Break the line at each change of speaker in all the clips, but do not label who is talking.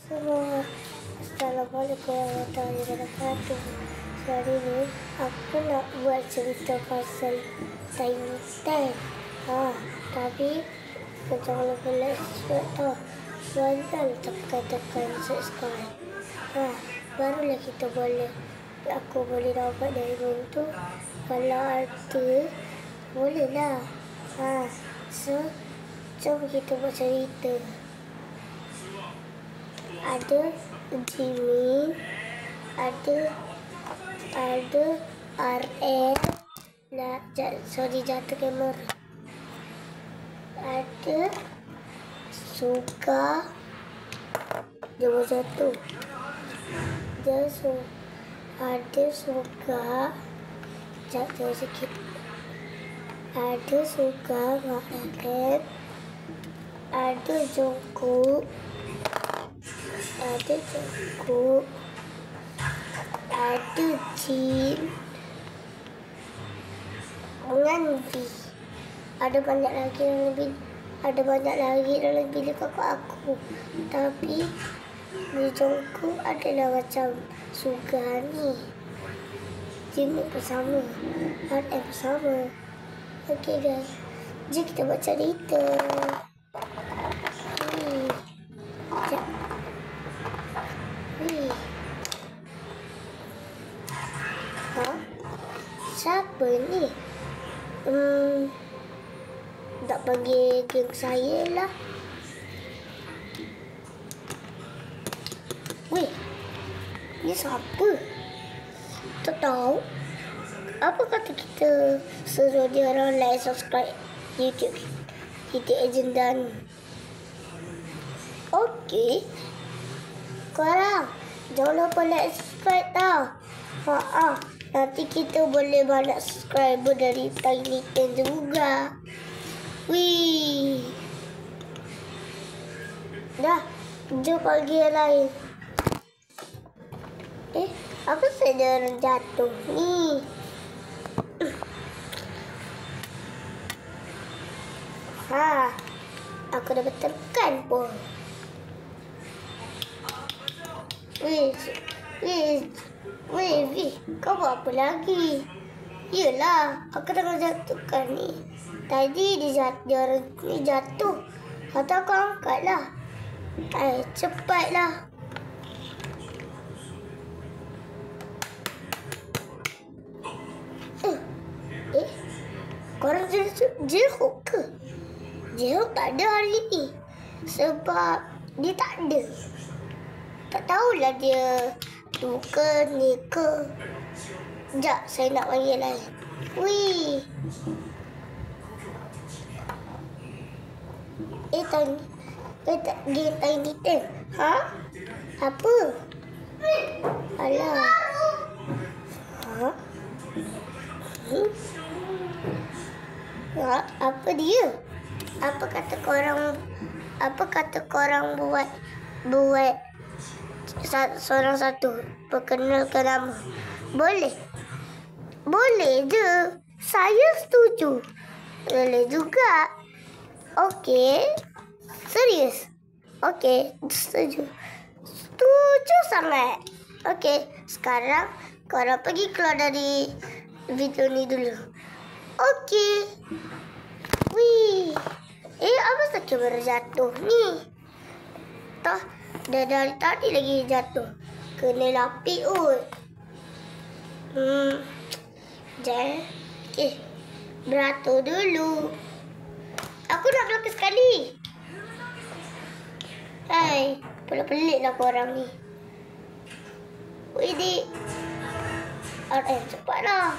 semua. Assalamualaikum warahmatullahi wabarakatuh. Hari ni aku nak buat cerita pasal Tiny Tan. Tapi kau jangan lupa like, subscribe tau. Jangan tekan subscribe. Barulah kita aku boleh dapat diamond tu. Kalau ada, boleh lah. So, jom kita buat cerita. Ada Jimmy, ada RL. Sorry, jatuh kamera. Ada Suka. Dia mau jatuh. Ada Suka. Jatuh sikit. Ada Suka, Mak. Ada Jungkook. Ada Jin dengan V. Ada banyak lagi dalam bilik kakak aku. Tapi di Jungkook adalah macam Suga ni. Jimmy bersama, RM bersama. Okey guys, jom kita buat cerita. Siapa ni? Tak bagi geng saya lah. Weh, ni siapa? Tak tahu. Apa kata kita suruh dia orang like, subscribe YouTube Titik Agenda ni? Okey. Korang jangan lupa like, subscribe tau. Nanti kita boleh banyak subscriber dari Tiny Tan juga. Wih. Dah, jom pagi yang lain. Apa saja orang jatuh ni? Aku dah betulkan pun. Weh, kau buat apa lagi? Yelah, aku tengah jatuhkan ni. Tadi dia orang ni jatuh. Atau aku angkat lah. Cepatlah. Korang Jehok ke? Jehok tak ada hari ni. Sebab dia tak ada. Tak tahulah dia tu ke ni ke. Sekejap, saya nak panggil lain. Wih. Tiny Tan. Apa? Alah. Apa dia? Apa kata korang buat seorang satu perkenalkan nama? Boleh je. Saya setuju. Boleh juga. Okey. Serius? Okey, setuju sangat. Okey, sekarang korang pergi keluar dari video ni dulu. Okey. Wih. Apa sakit baru jatuh ni? Dah dari tadi lagi jatuh. Kena lapik kot. Jangan. Okey. Beratur dulu. Aku nak belakang sekali. Pelik-pelik lah korang ni. Wih, dik. Cepatlah.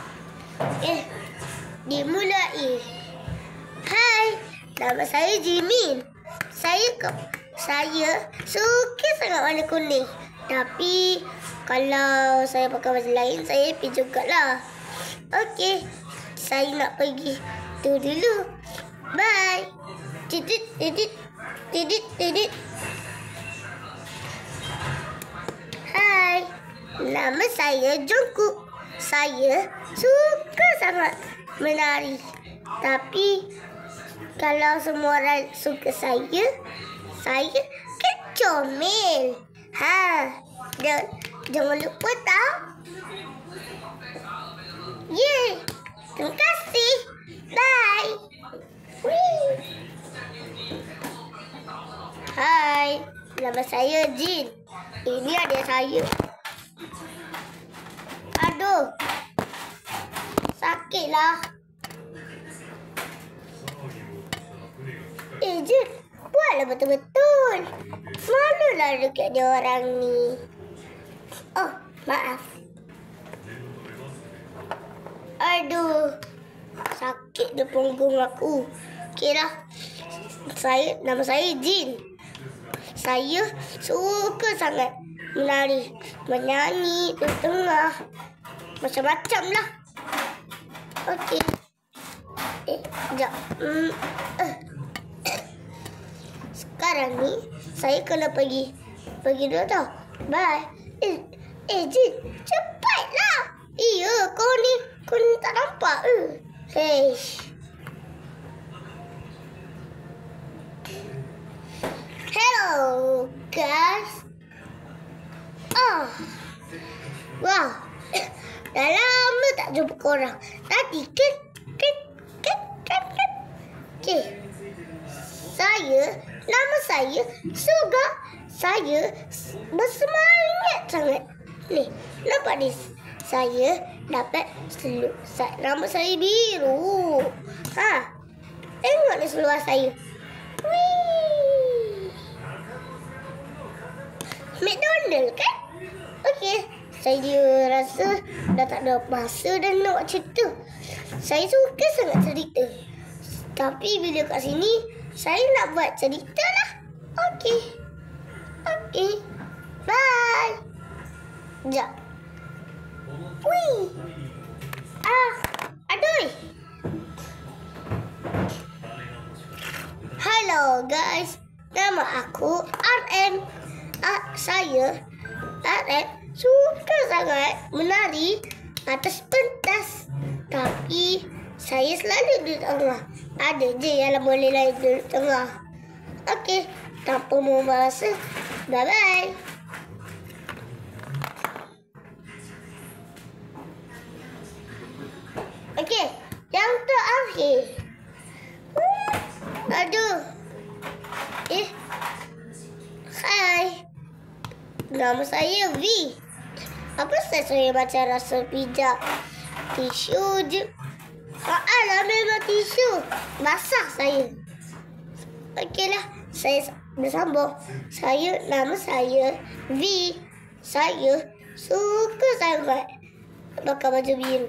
Dimulai. Hai, nama saya Jimin. Saya suka sangat warna kuning. Tapi kalau saya pakai warna lain, saya happy jugalah. Okey, saya nak pergi tu dulu. Bye. Tidit. Hai, nama saya Jungkook. Saya suka sangat menari. Tapi kalau semua orang suka saya kecomel. Jangan lupa tau. Yeay. Terima kasih. Bye. Wee. Hai. Nama saya Jin. Ini adik saya. Aduh. Sakitlah. Jin. Buatlah betul-betul. Malulah dekat dia orang ni. Oh, maaf. Aduh. Sakit di punggung aku. Okeylah. Nama saya Jin. Saya suka sangat menari, menyanyi di tengah. Macam-macam lah. Okey. Sekejap. Sekarang ni saya kena pergi dulu tau. Bye. Jin, cepatlah. Iya, kau ni tak nampak ke? Hello guys. Wow. Dah lama tak jumpa korang. Tadi kan. Okey. Nama saya Suga. Saya bersemangat sangat. Ni, nampak ni? Saya dapat nama saya biru. Tengok ni seluar saya. Wih. McDonald kan? Okey. Saya rasa dah tak ada masa dah nak cerita. Saya suka sangat cerita. Tapi bila kat sini, saya nak buat cerita lah. Okey. Bye. Sekejap. Wih. Aduh. Hello guys. Nama aku RM. Saya RM suka sangat menari atas pentas. Tapi saya selalu duduk tengah. Ada je yang boleh lain duduk tengah. Okey. Tanpa membuang masa. Bye-bye. Okey. Yang terakhir. Aduh. Hai. Nama saya V. Apa saya macam rasa pijak tisu je? Alah, memang tisu. Basah saya. Okeylah. Saya bersambung. Nama saya V. Saya suka sangat pakai baju biru.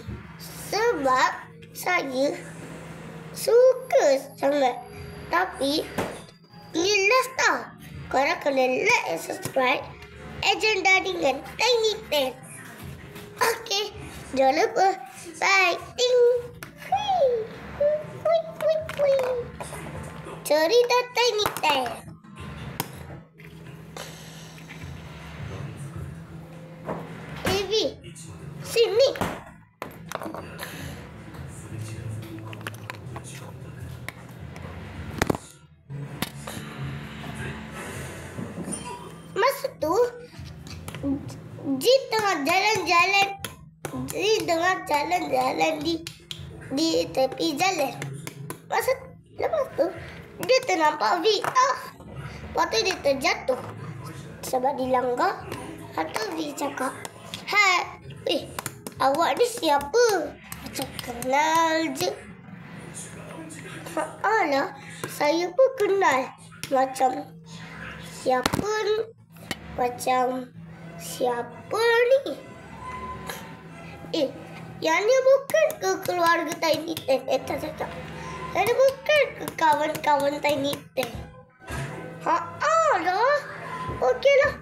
Sebab saya suka sangat. Tapi ni last tau. Korang kena like and subscribe Agenda dengan Tiny Ted. Okey. Jangan lupa. Bye. Ting. Cerita Tiny Ted. Evi, sini. Masa tu, Jin tengah jalan-jalan di tepi jalan. Lepas tu, dia ternampak V. Lepas tu dia terjatuh sebab dilanggar. Atau V cakap, "Hai, awak ni siapa?" Macam kenal je. Alah, saya pun kenal. Macam siapa ni? Yang ni bukan ke keluarga Tiny Ted? Tak. Yang ni bukan ke kawan-kawan Tiny Ted? Lah. Okeylah.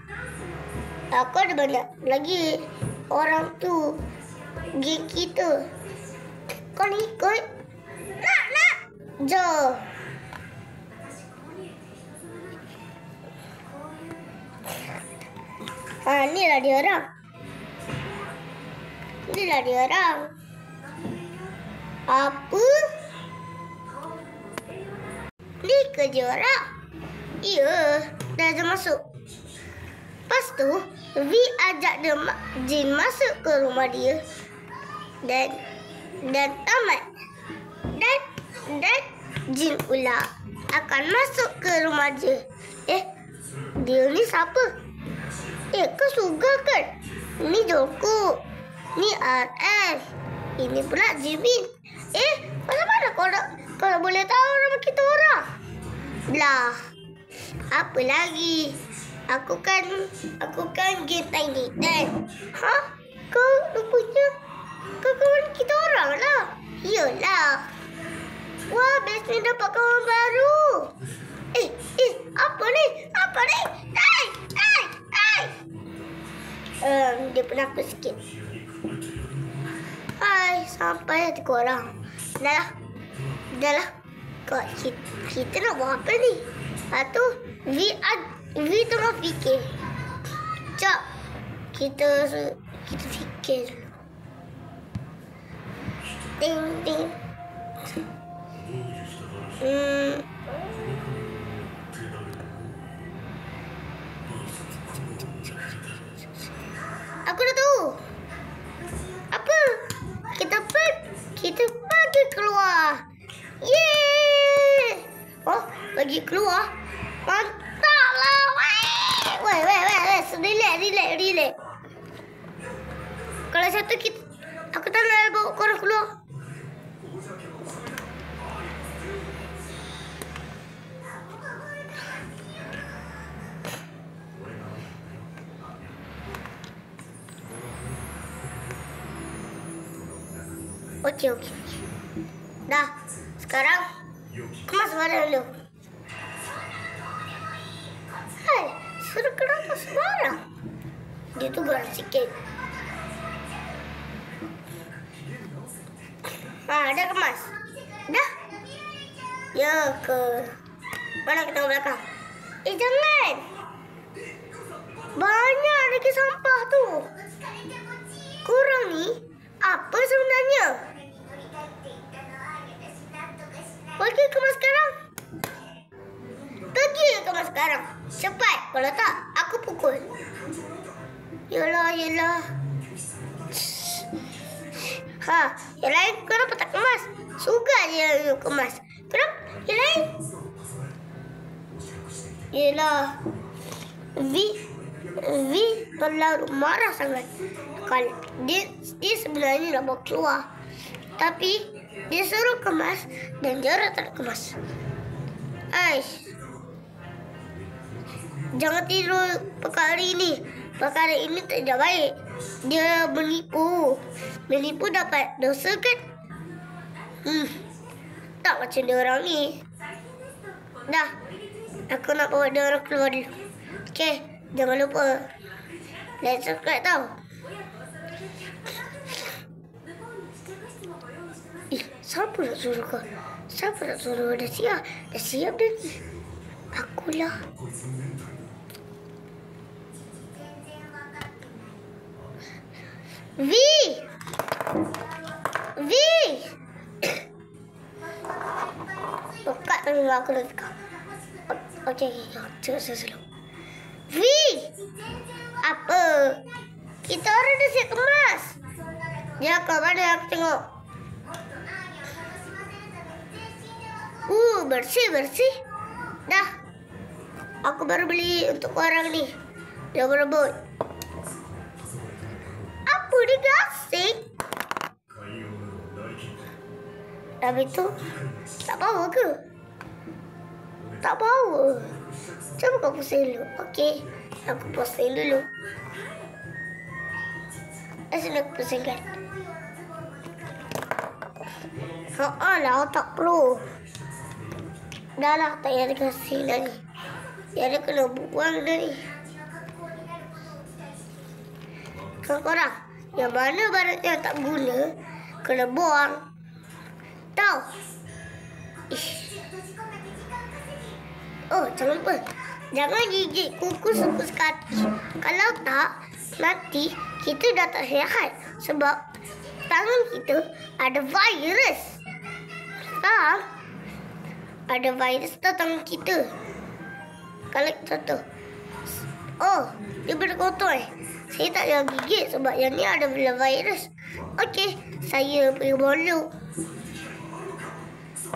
Aku ada banyak lagi orang tu. Geng kita. Kau nak ikut? Nak. Jom. Inilah dia orang. Apa? Ni kerja orang. Ya, dah masuk. Lepas tu, V ajak jin masuk ke rumah dia dan tamat. Dan jin ular akan masuk ke rumah dia. Dia ni siapa? Kau Sugar kan? Ni Joko. Ni RS. Ini pula Jimin. Macam mana kau boleh tahu nama kita orang? Belah. Apa lagi? Aku kan game Tiny Dan. Kau rupanya kau kawan kita orang lah. Iyalah. Wah, bestnya dapat kawan baru. Apa ni? Dia penakut sikit. Hai, sampai hati korang. Dah lah. Kita nak buat apa ni? Lepas tu, V tengah fikir. Sekejap. Kita fikir dulu. Ting. Aku dah tahu. Apa? Kita pergi keluar. Yeay! Pergi keluar? Mantap lah. Weh. Relax. Kalau satu aku tak nak bawa korang keluar. Okey. Dah, sekarang kemas barang dulu. Hai, suruh kenapa sembarang? Dia tu berat sikit. Dah kemas. Dah? Ya ke? Mana kita belakang? Jangan. Banyak lagi sampah tu. Korang ni apa sebenarnya? Pergi kemas sekarang. Cepat. Kalau tak, aku pukul. Yalah. Yang lain kenapa tak kemas? Sugar je yang kemas. Kenapa? Yang lain? Yalah. V terlalu marah sangat. Kalau dia sebenarnya nak bawa keluar. Tapi dia suruh kemas dan Jara tak kemas. Jangan tiru perkara ini. Perkara ini tidak baik. Dia menipu. Menipu dapat dosa kan? Tak macam dia orang ni. Dah. Aku nak bawa dia orang keluar dulu. Okey. Jangan lupa like, subscribe tau. Siapa nak suruh kau? Siapa nak suruh? Dah siap dah ni. Akulah. V. Buka tangan aku lagi kau. Okey. Slow. V. Apa? Kita orang dah siap kemas. Ya, kau mana aku tengok. Bersih. Dah. Aku baru beli untuk korang ni. Dia berebut. Apa dia gasing? Habis tu, tak bau ke? Tak bau. Cuba kau pusing dulu. Okey. Aku pusing dulu. Asyik aku pusingkan. Lah, tak perlu. Dah lah, tak payah dikasih dah ni. Dia ada kena buang dah ni. Korang, yang mana barang yang tak guna, kena buang. Tahu? Jangan lupa. Jangan gigit kuku sepus kaki. Kalau tak, nanti kita dah tak sihat. Sebab tangan kita ada virus. Faham? Ada virus dalam tangan kita. Kalau kita tu Oh, dia berkotor Saya tak payah gigit sebab yang ni ada virus. Okey, saya pergi bolu.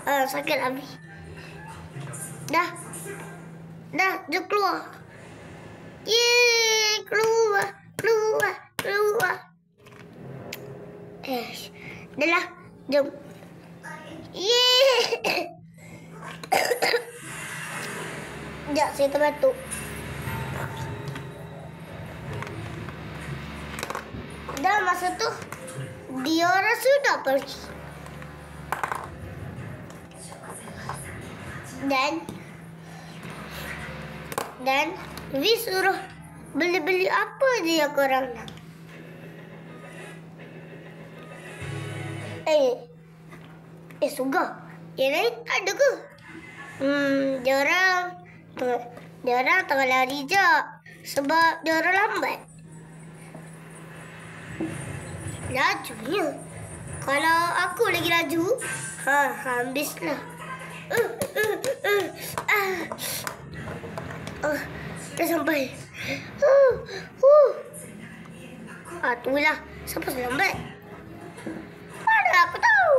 Sakit habis. Dah, jom keluar. Yeay, keluar. Dah lah, jom. Yeay. Sekejap, saya terbatuk. Dah masa tu, dia orang sudah pergi. Dan Vi suruh beli-beli apa je yang korang nak. Suga. Yang lain ada ke? Dia orang tengah lari je. Sebab dia orang lambat. Lajunya. Kalau aku lagi laju, habislah. Dah sampai. Itulah. Siapa lambat? Mana aku tahu.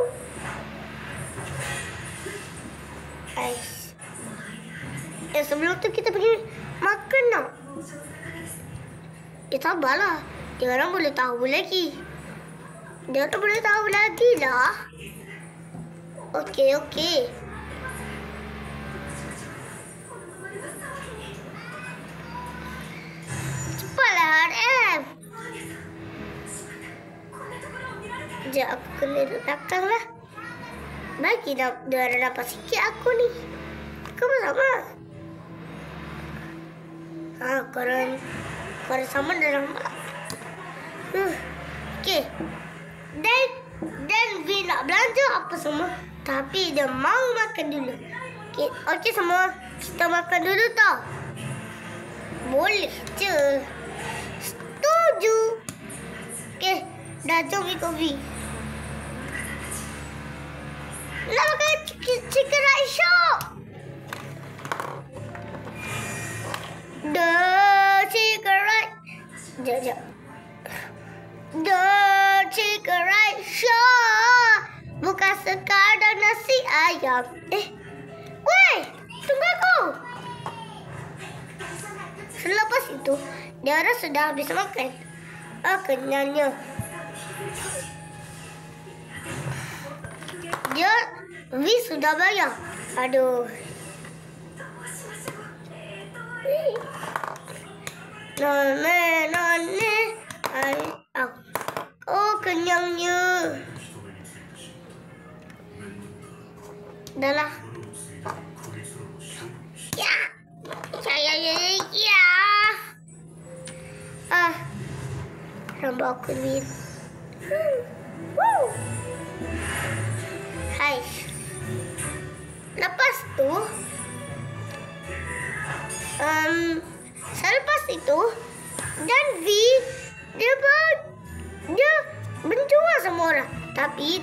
Sebelum tu kita pergi makan nak. Sabarlah. Dia orang boleh tahu lagi. Lah. Okey. Cepatlah RM. Sekejap aku kena duduk belakang lah. Bagi dia ada dapat sikit aku ni. Kamu sama? Korang sama dalam. Okey. Dan Vi nak belanja apa semua. Tapi dia mau makan dulu. Okey semua. Kita makan dulu tau. Boleh je. Setuju. Okey. Dah jom ikut Vi. Nak makan chicken rice shop. The chicken rice. Sekejap. The chicken rice shop. Bukan sekadar nasi ayam. Weh, tunggu aku. Selepas itu, dia orang sudah habis makan. Kenyangnya. Vi sudah bayar. Aduh. None. Oh, kenyangnya. Dah lah. Ya. Rambut aku ni. Hai. Lepas tu, selepas itu, dan Vi dia menjual semua orang. Tapi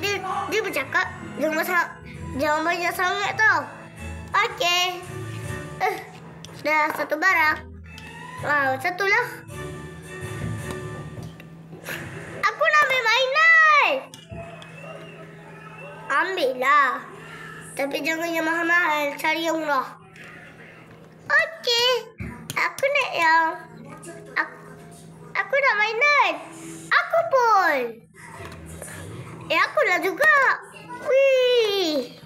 dia bercakap jangan banyak sangat tau. Okey. Dah satu barang. Satulah. Aku nak ambil mainan. Ambil lah. Tapi jangan yang mahal-mahal. Cari yang murah. Okey. Aku nak yang... Aku nak mainan. Aku pun. Aku lah juga. Wih.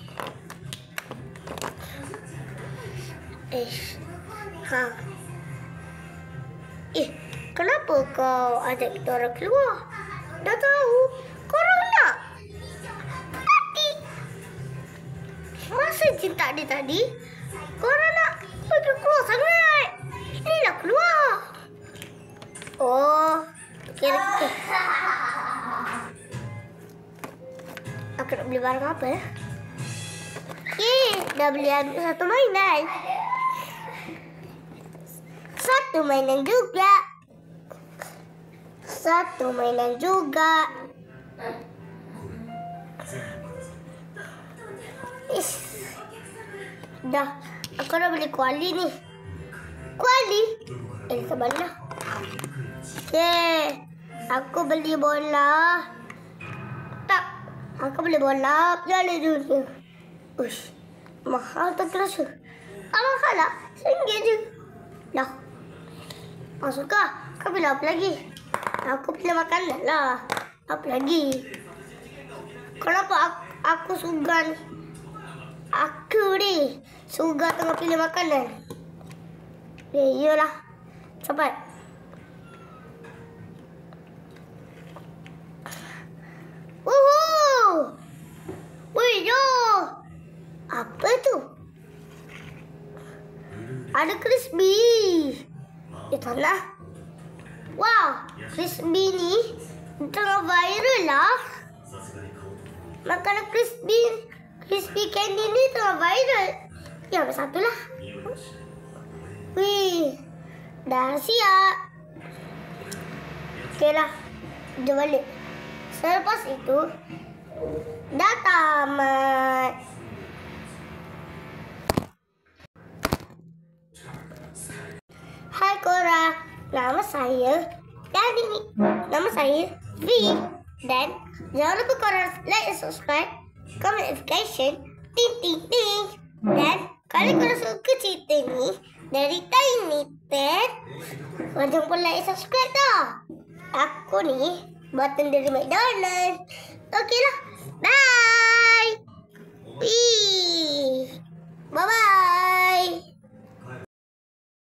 Kenapa kau ajak kita orang keluar? Dah tahu. Korang nak? Masa cinta dia tadi, korang nak pergi keluar sangat. Ini nak keluar. Oh, okey. Aku nak beli barang apa ya? Dah beli satu mainan. Satu mainan juga. Dah, aku dah beli kuali ni. Kuali? Sabarlah. Okay. Aku beli bola. Tak. Aku beli bola Piala Dunia. Uish. Mahal tak terasa. Tak mahal lah. RM1 je. Dah. Suka. Kau pilih apa lagi? Aku pilih makanan lah. Apa lagi? Kenapa aku sugan? Aku ni suga tengah pilih makanan. Iyalah. Cepat. Wuhu! Wih, yo. Apa tu? Ada crispy. Itulah. Wow, crispy ni tengah viral lah. Makanan crispy candy ni tengah viral. Ya, satu lah. Wih, dah siap. Okey lah, jom balik. Selepas itu, dah tamat. Hai korang, nama saya nama saya V. Dan jangan lupa korang like and subscribe, comment notification, ting ting ting. Dan kalau korang suka cerita ni dari Tiny Pet, korang jangan lupa like and subscribe tau. Aku ni button dari McDonald's. Okey lah, bye. Bye bye.